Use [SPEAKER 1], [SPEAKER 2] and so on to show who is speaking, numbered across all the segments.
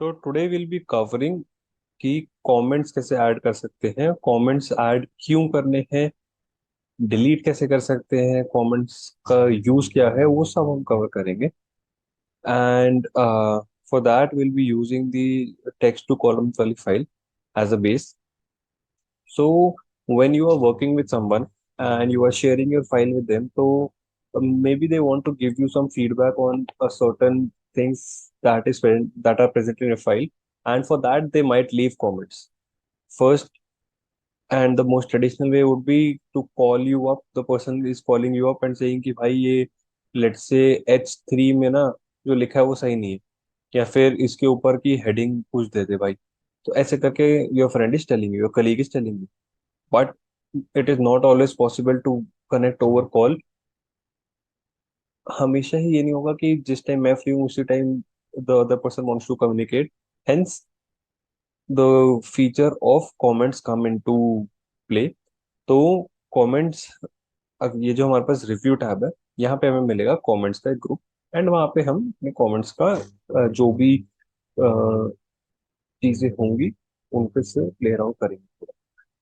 [SPEAKER 1] तो today will be covering कि comments कैसे ऐड कर सकते हैं, कमेंट्स ऐड क्यों करने हैं, डिलीट कैसे कर सकते हैं, कमेंट्स का यूज क्या है, वो सब हम कवर करेंगे। And for that will be using the text to column वाली file as a base. So when you are working with someone and you are sharing your file with them, so maybe they want to give you some feedback on a certain things that are present in your file, and for that they might leave comments. First, and the most traditional way would be to call you up. The person is calling you up and saying कि भाई ये let's say H3 में ना जो लिखा है वो सही नहीं है, या फिर इसके ऊपर की हेडिंग कुछ दे दे भाई. तो ऐसे करके your friend is telling you, your colleague is telling you, but it is not always possible to connect over call. हमेशा ही ये नहीं होगा कि जिस टाइम मैं फ्री हूँ उसी time the other person wants to communicate. Hence the feature of comments come into play. तो कमेंट्स, अब ये जो हमारे पास रिव्यू टैब है, यहाँ पे हमें मिलेगा कमेंट्स का एक ग्रुप. एंड वहाँ पे हम अपने कमेंट्स का जो भी चीजें होंगी उनके से प्ले अराउंड करेंगे.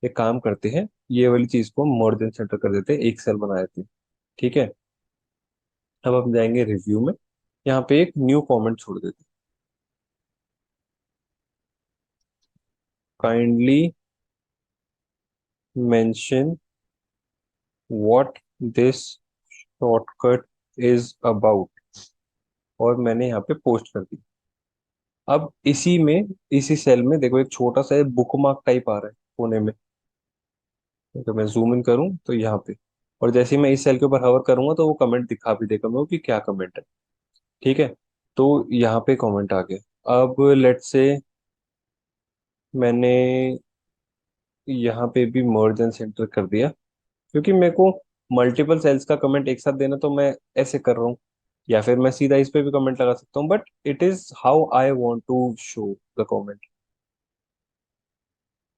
[SPEAKER 1] एक काम करते हैं, ये वाली चीज को मर्ज एंड सेंटर कर देते हैं, एक सेल बना देते हैं. ठीक है. अब हम जाएंगे रिव्यू में, यहाँ पे एक न्यू कमेंट छोड़ देते हैं. Kindly mention what this shortcut is about. और मैंने यहाँ पे पोस्ट कर दी. अब इसी में, इसी सेल में देखो एक छोटा सा बुक मार्क टाइप आ रहा है कोने में. तो मैं जूम इन करूँ तो यहाँ पे, और जैसे ही मैं इस सेल के ऊपर हवर करूंगा तो वो कमेंट दिखा भी देगा मेरे को कि क्या कमेंट है. ठीक है. तो यहाँ पे कमेंट आ गया. अब लेट्स से मैंने यहाँ पे भी मर्ज एंड सेंटर कर दिया, क्योंकि मेरे को मल्टीपल सेल्स का कमेंट एक साथ देना, तो मैं ऐसे कर रहा हूँ. या फिर मैं सीधा इस पे भी कमेंट लगा सकता हूँ, but it is how I want to show the comment.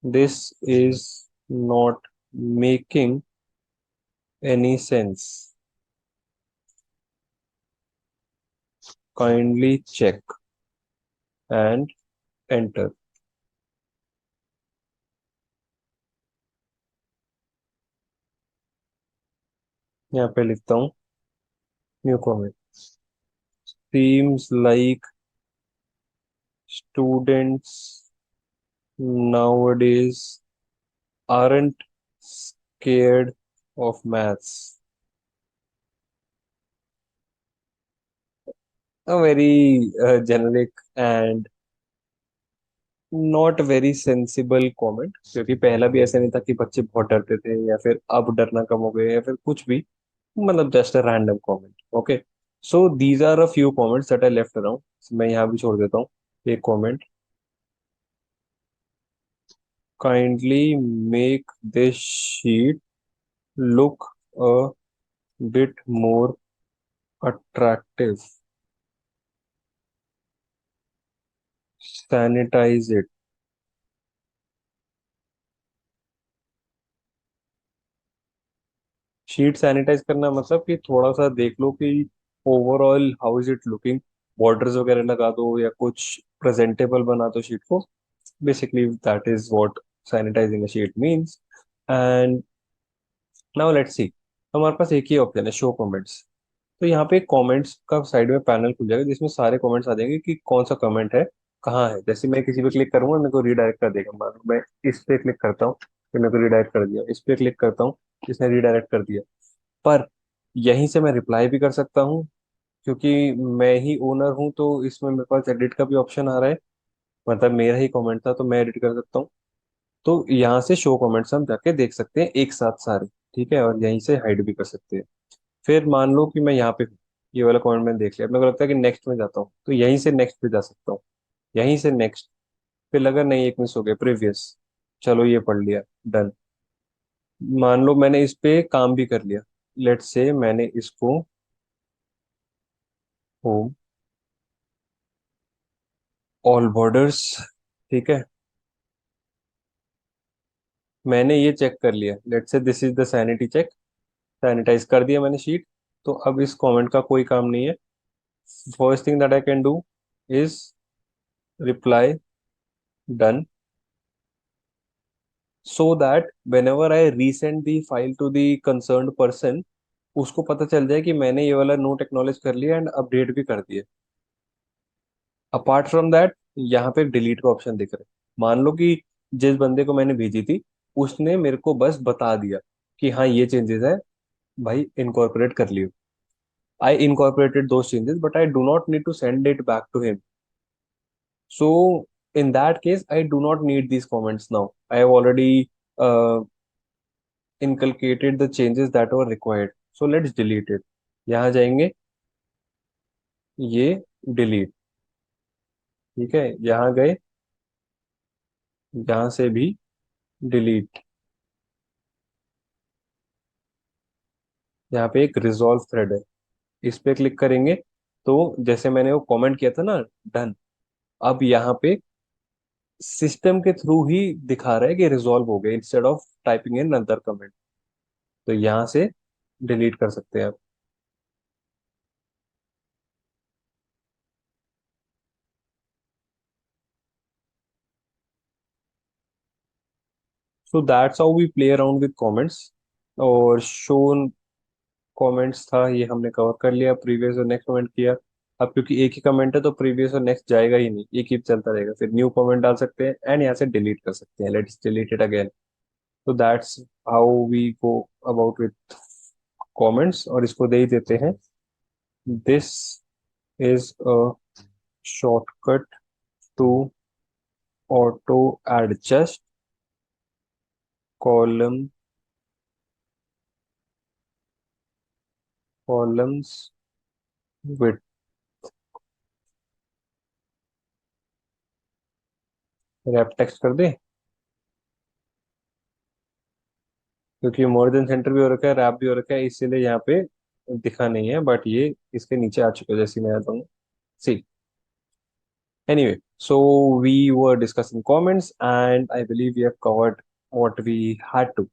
[SPEAKER 1] This is not making any sense, kindly check and enter. यहाँ पे लिखता हूँ new comment. seems like students nowadays aren't scared of maths. A very generic and not very sensible comment, क्योंकि पहला भी ऐसा नहीं था कि बच्चे बहुत डरते थे या फिर अब डरना कम हो गया या फिर कुछ भी. मतलब just a random comment. Okay. So these are a few comments that I left around. मैं यहाँ भी छोड़ देता हूँ एक comment. Kindly make this sheet look a bit more attractive. Sanitize it. Sheet sanitize करना मतलब कि थोड़ा सा देख लो कि overall how is it looking. Borders वगैरह लगा दो या कुछ प्रेजेंटेबल बना दो शीट को. Basically that is what sanitizing a sheet means. And now let's see. हमारे पास एक ही ऑप्शन है, शो कमेंट्स. तो यहाँ पे कमेंट्स का साइड में पैनल खुल जाएगा जिसमें सारे कमेंट्स आ जाएंगे कि कौन सा कमेंट है, कहाँ है. जैसे मैं किसी पे क्लिक करूंगा मेरे को रीडायरेक्ट कर देगा. मान लो मैं इस पे क्लिक करता हूँ तो मेरे को रिडायरेक्ट कर दिया. इस पे क्लिक करता हूँ, इसने रिडायरेक्ट कर दिया. पर यहीं से मैं रिप्लाई भी कर सकता हूँ, क्योंकि मैं ही ओनर हूँ तो इसमें मेरे पास एडिट का भी ऑप्शन आ रहा है. मतलब मेरा ही कमेंट था तो मैं एडिट कर सकता हूँ. तो यहाँ से शो कमेंट्स हम जाके देख सकते हैं एक साथ सारे. ठीक है. और यहीं से हाइड भी कर सकते हैं. फिर मान लो कि मैं यहाँ पे हूँ, ये वाला कमेंट मैंने देख लिया. अब मेरे को लगता है कि नेक्स्ट में जाता हूँ, तो यहीं से नेक्स्ट पे जा सकता हूँ. यहीं से नेक्स्ट. फिर लगा नहीं एक मिस हो गया, प्रीवियस. चलो ये पढ़ लिया. डन. मान लो मैंने इस पे काम भी कर लिया. लेट्स से मैंने इसको होम ऑल बॉर्डर्स. ठीक है. मैंने ये चेक कर लिया. Let's say this is the sanity check. Sanitize कर दिया मैंने शीट. तो अब इस कमेंट का कोई काम नहीं है. First thing that I can do is reply done, so that whenever I resend the file to the concerned person, उसको पता चल जाए कि मैंने ये वाला नोट एक्नॉलेज कर लिया एंड अपडेट भी कर दिया। अपार्ट फ्रॉम दैट, यहाँ पे डिलीट का ऑप्शन दिख रहा है। मान लो कि जिस बंदे को मैंने भेजी थी उसने मेरे को बस बता दिया कि हाँ ये चेंजेस है, भाई इनकॉर्पोरेट कर लियो। I incorporated those changes but I do not need to send it back to him. So in that case I do not need these comments now. I have already inculcated the changes that were required, so let's delete it। यहाँ जाएंगे, ये delete, ठीक है, यहाँ गए, यहाँ से भी डिलीट। यहाँ पे एक रिजॉल्व थ्रेड है, इस पे क्लिक करेंगे तो जैसे मैंने वो कमेंट किया था ना, डन, अब यहाँ पे सिस्टम के थ्रू ही दिखा रहा है कि रिजॉल्व हो गया instead of typing in another comment. तो यहाँ से डिलीट कर सकते हैं आप। So that's how we play around with comments. और शो कमेंट्स था, ये हमने कवर कर लिया, प्रीवियस और नेक्स्ट कमेंट किया। अब क्योंकि एक ही कमेंट है तो प्रीवियस और नेक्स्ट जाएगा ही नहीं, एक ही चलता रहेगा, फिर न्यू कमेंट डाल सकते हैं एंड यहाँ से डिलीट कर सकते हैं, लेट्स डिलीट इट अगेन। तो that's how we go about with comments, और इसको दे ही देते हैं, this is a shortcut to auto adjust column columns with. Wrap text कर दे, क्योंकि मोर देन सेंटर भी हो रखा है, रैप भी हो रखा है, इसीलिए यहाँ पे दिखा नहीं है, बट ये इसके नीचे आ चुका है जैसे ही मैं आता हूँ। सी, anyway, so we were discussing comments and I believe we have covered what we had to.